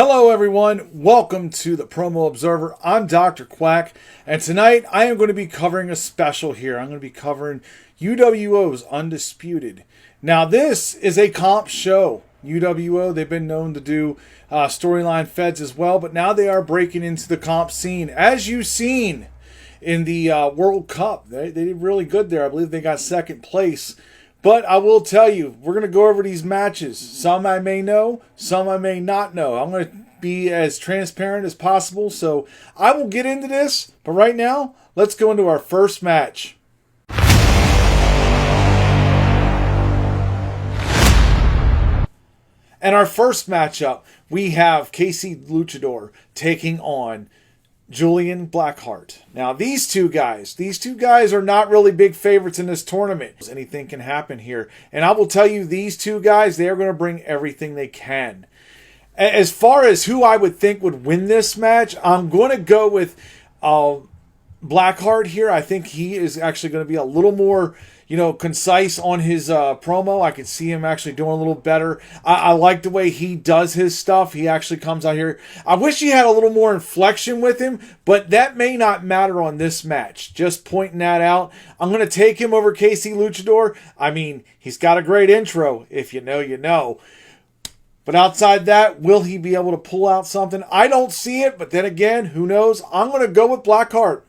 Hello everyone, welcome to the Promo Observer. I'm Dr. Quack, and tonight I am going to be covering a special here. I'm going to be covering UWO's Undisputed. Now this is a comp show. UWO, they've been known to do storyline feds as well, but now they are breaking into the comp scene. As you've seen in the World Cup, they did really good there. I believe they got second place. But I will tell you, we're going to go over these matches. Some I may know, some I may not know. I'm going to be as transparent as possible, so I will get into this. But right now, let's go into our first match. And our first matchup, we have Casey Luchador taking on Julian Blackheart. Now, these two guys are not really big favorites in this tournament. Anything can happen here. And I will tell you, these two guys, they are going to bring everything they can. As far as who I would think would win this match, I'm going to go with Blackheart here. I think he is actually going to be a little more, concise on his promo. I could see him actually doing a little better. I like the way he does his stuff. He actually comes out here. I wish he had a little more inflection with him, but that may not matter on this match. Just pointing that out. I'm going to take him over Casey Luchador. I mean, he's got a great intro. If you know, you know. But outside that, will he be able to pull out something? I don't see it, but then again, who knows? I'm going to go with Blackheart.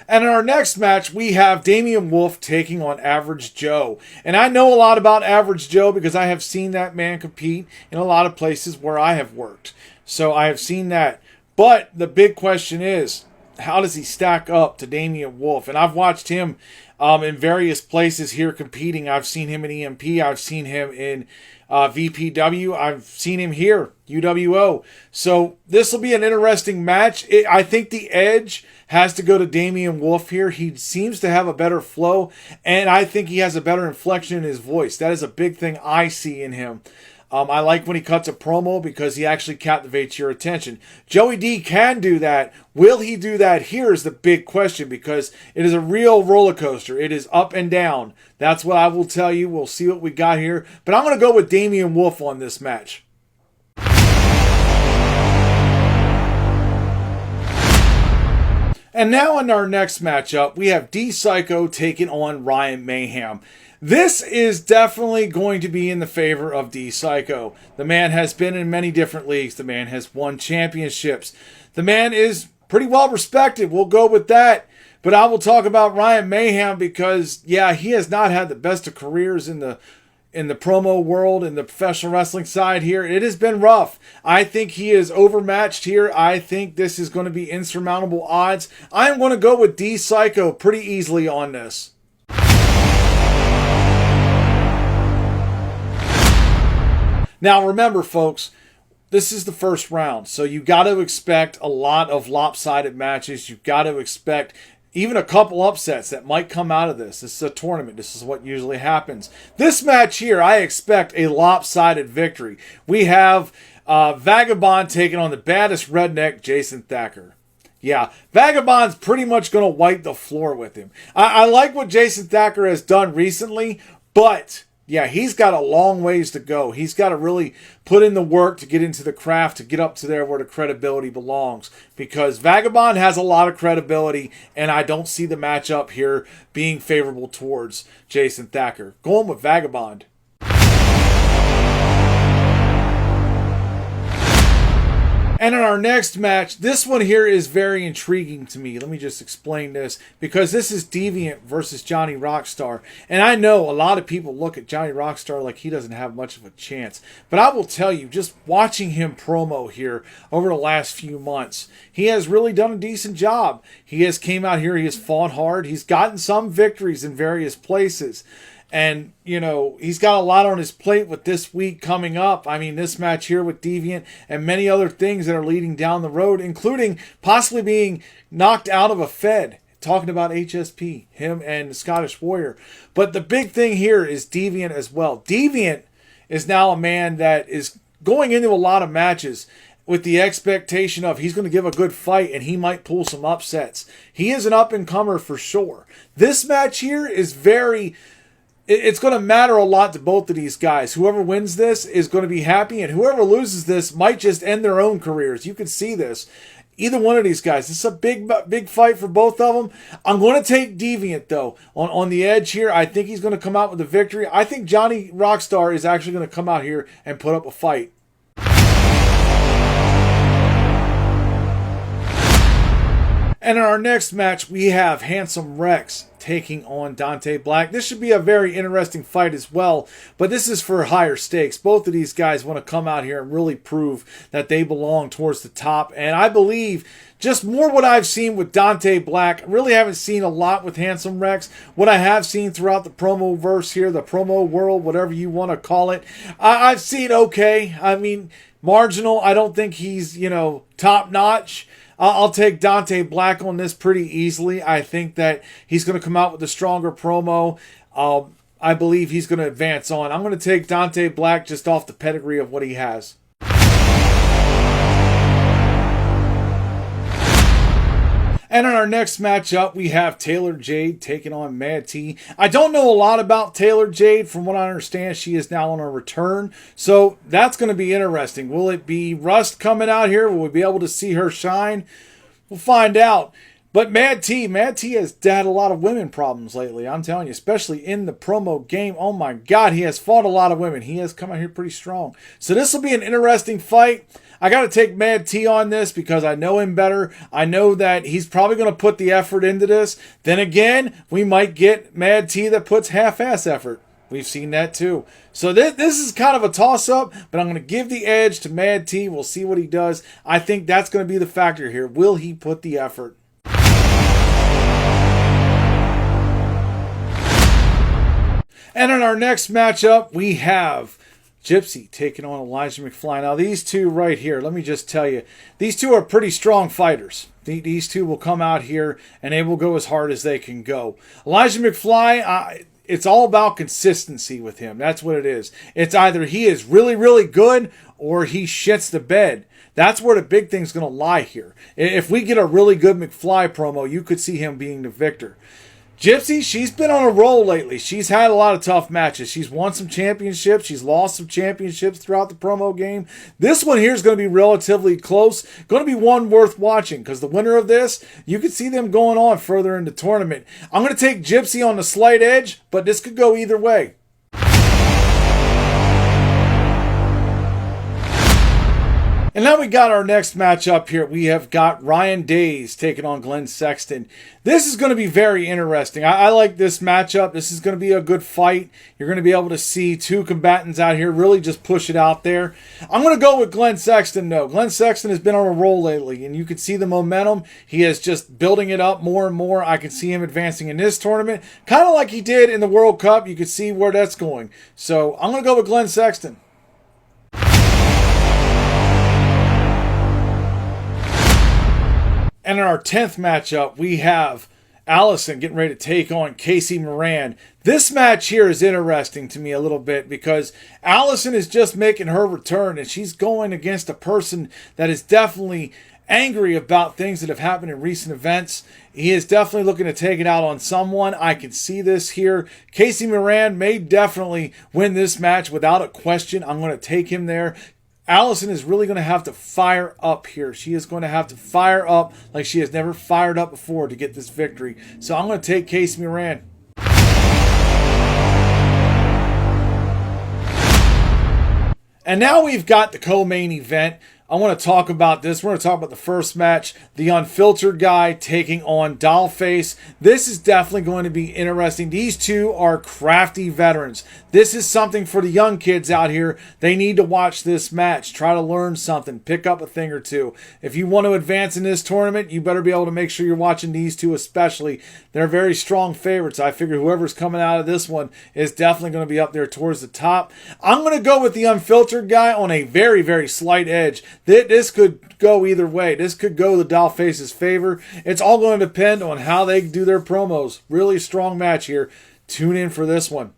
And in our next match, we have Damian Wolf taking on Average Joe. And I know a lot about Average Joe because I have seen that man compete in a lot of places where I have worked. So I have seen that. But the big question is, how does he stack up to Damian Wolf? And I've watched him in various places here competing. I've seen him in EMP. I've seen him in VPW. I've seen him here, UWO. So this will be an interesting match. I think the edge has to go to Damian Wolf here. He seems to have a better flow, and I think he has a better inflection in his voice. That is a big thing I see in him. I like when he cuts a promo because he actually captivates your attention. Joey D can do that. Will he do that? Here is the big question because it is a real roller coaster. It is up and down. That's what I will tell you. We'll see what we got here. But I'm going to go with Damian Wolf on this match. And now in our next matchup, we have D-Psycho taking on Ryan Mayhem. This is definitely going to be in the favor of D-Psycho. The man has been in many different leagues. The man has won championships. The man is pretty well respected. We'll go with that. But I will talk about Ryan Mayhem because, yeah, he has not had the best of careers in the promo world, in the professional wrestling side here. It has been rough. I think he is overmatched here. I think this is going to be insurmountable odds. I am going to go with D-Psycho pretty easily on this. Now remember, folks, this is the first round, so you got to expect a lot of lopsided matches. You've got to expect even a couple upsets that might come out of this. This is a tournament. This is what usually happens. This match here, I expect a lopsided victory. We have Vagabond taking on the baddest redneck, Jason Thacker. Yeah, Vagabond's pretty much going to wipe the floor with him. I like what Jason Thacker has done recently, but yeah, he's got a long ways to go. He's got to really put in the work to get into the craft, to get up to there where the credibility belongs. Because Vagabond has a lot of credibility, and I don't see the matchup here being favorable towards Jason Thacker. Going with Vagabond. And in our next match, this one here is very intriguing to me. Let me just explain this. Because this is Deviant versus Johnny Rockstar. And I know a lot of people look at Johnny Rockstar like he doesn't have much of a chance. But I will tell you, just watching him promo here over the last few months, he has really done a decent job. He has came out here, he has fought hard. He's gotten some victories in various places. And, he's got a lot on his plate with this week coming up. I mean, this match here with Deviant and many other things that are leading down the road, including possibly being knocked out of a Fed. Talking about HSP, him and the Scottish Warrior. But the big thing here is Deviant as well. Deviant is now a man that is going into a lot of matches with the expectation of he's going to give a good fight and he might pull some upsets. He is an up-and-comer for sure. This match here is very it's going to matter a lot to both of these guys. Whoever wins this is going to be happy, and whoever loses this might just end their own careers. You can see this. Either one of these guys. This is a big fight for both of them. I'm going to take Deviant, though, on the edge here. I think he's going to come out with a victory. I think Johnny Rockstar is actually going to come out here and put up a fight. And in our next match, we have Handsome Rex taking on Dante Black. This should be a very interesting fight as well, but this is for higher stakes. Both of these guys want to come out here and really prove that they belong towards the top. And I believe just more what I've seen with Dante Black. I really haven't seen a lot with Handsome Rex. What I have seen throughout the promo verse here, the promo world, whatever you want to call it, I've seen okay. I mean, marginal. I don't think he's, top notch. I'll take Dante Black on this pretty easily. I think that he's going to come out with a stronger promo. I believe he's going to advance on. I'm going to take Dante Black just off the pedigree of what he has. And in our next matchup, we have Taylor Jade taking on Mad T. I don't know a lot about Taylor Jade. From what I understand, she is now on a return. So that's going to be interesting. Will it be Rust coming out here? Will we be able to see her shine? We'll find out. But Mad T has had a lot of women problems lately. I'm telling you, especially in the promo game. Oh my God, he has fought a lot of women. He has come out here pretty strong. So this will be an interesting fight. I got to take Mad T on this because I know him better. I know that he's probably going to put the effort into this. Then again, we might get Mad T that puts half-ass effort. We've seen that too. So this is kind of a toss-up, but I'm going to give the edge to Mad T. We'll see what he does. I think that's going to be the factor here. Will he put the effort? And in our next matchup, we have Gypsy taking on Elijah McFly. Now, these two right here, let me just tell you, these two are pretty strong fighters. These two will come out here, and they will go as hard as they can go. Elijah McFly, it's all about consistency with him. That's what it is. It's either he is really, really good, or he shits the bed. That's where the big thing's going to lie here. If we get a really good McFly promo, you could see him being the victor. Gypsy, she's been on a roll lately. She's had a lot of tough matches. She's won some championships. She's lost some championships throughout the promo game. This one here is going to be relatively close. Going to be one worth watching because the winner of this, you can see them going on further in the tournament. I'm going to take Gypsy on the slight edge, but this could go either way. And now we got our next matchup here. We have got Ryan Days taking on Glenn Sexton. This is going to be very interesting. I like this matchup. This is going to be a good fight. You're going to be able to see two combatants out here really just push it out there. I'm going to go with Glenn Sexton, though. Glenn Sexton has been on a roll lately, and you can see the momentum. He is just building it up more and more. I can see him advancing in this tournament, kind of like he did in the World Cup. You can see where that's going. So I'm going to go with Glenn Sexton. And in our 10th matchup, we have Allison getting ready to take on Casey Moran. This match here is interesting to me a little bit because Allison is just making her return, and she's going against a person that is definitely angry about things that have happened in recent events. He is definitely looking to take it out on someone. I can see this here. Casey Moran may definitely win this match without a question. I'm going to take him there. Allison is really going to have to fire up here. She is going to have to fire up like she has never fired up before to get this victory. So I'm going to take Casey Moran. And now we've got the co-main event. I want to talk about this. We're going to talk about the first match. The Unfiltered guy taking on Dollface. This is definitely going to be interesting. These two are crafty veterans. This is something for the young kids out here. They need to watch this match. Try to learn something. Pick up a thing or two. If you want to advance in this tournament, you better be able to make sure you're watching these two especially. They're very strong favorites. I figure whoever's coming out of this one is definitely going to be up there towards the top. I'm going to go with the Unfiltered guy on a very, very slight edge. This could go either way. This could go the Dollface's favor. It's all going to depend on how they do their promos. Really strong match here. Tune in for this one.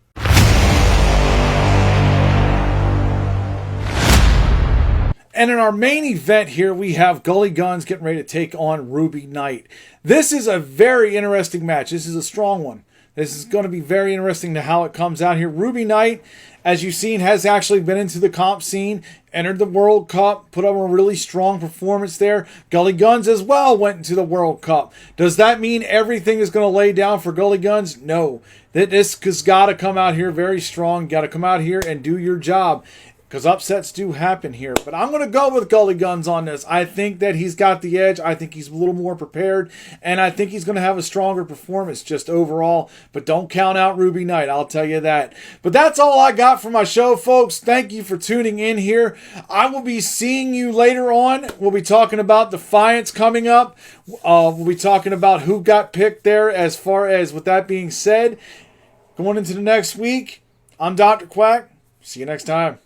And in our main event here, we have Gully Guns getting ready to take on Ruby Knight. This is a very interesting match. This is a strong one. This is going to be very interesting to how it comes out here. Ruby Knight, as you've seen, has actually been into the comp scene, entered the World Cup, put up a really strong performance there. Gully Guns as well went into the World Cup. Does that mean everything is going to lay down for Gully Guns? No. This has got to come out here very strong. Got to come out here and do your job, because upsets do happen here. But I'm going to go with Gully Guns on this. I think that he's got the edge. I think he's a little more prepared. And I think he's going to have a stronger performance just overall. But don't count out Ruby Knight, I'll tell you that. But that's all I got for my show, folks. Thank you for tuning in here. I will be seeing you later on. We'll be talking about Defiance coming up. We'll be talking about who got picked there. As far as with that being said, going into the next week, I'm Dr. Quack. See you next time.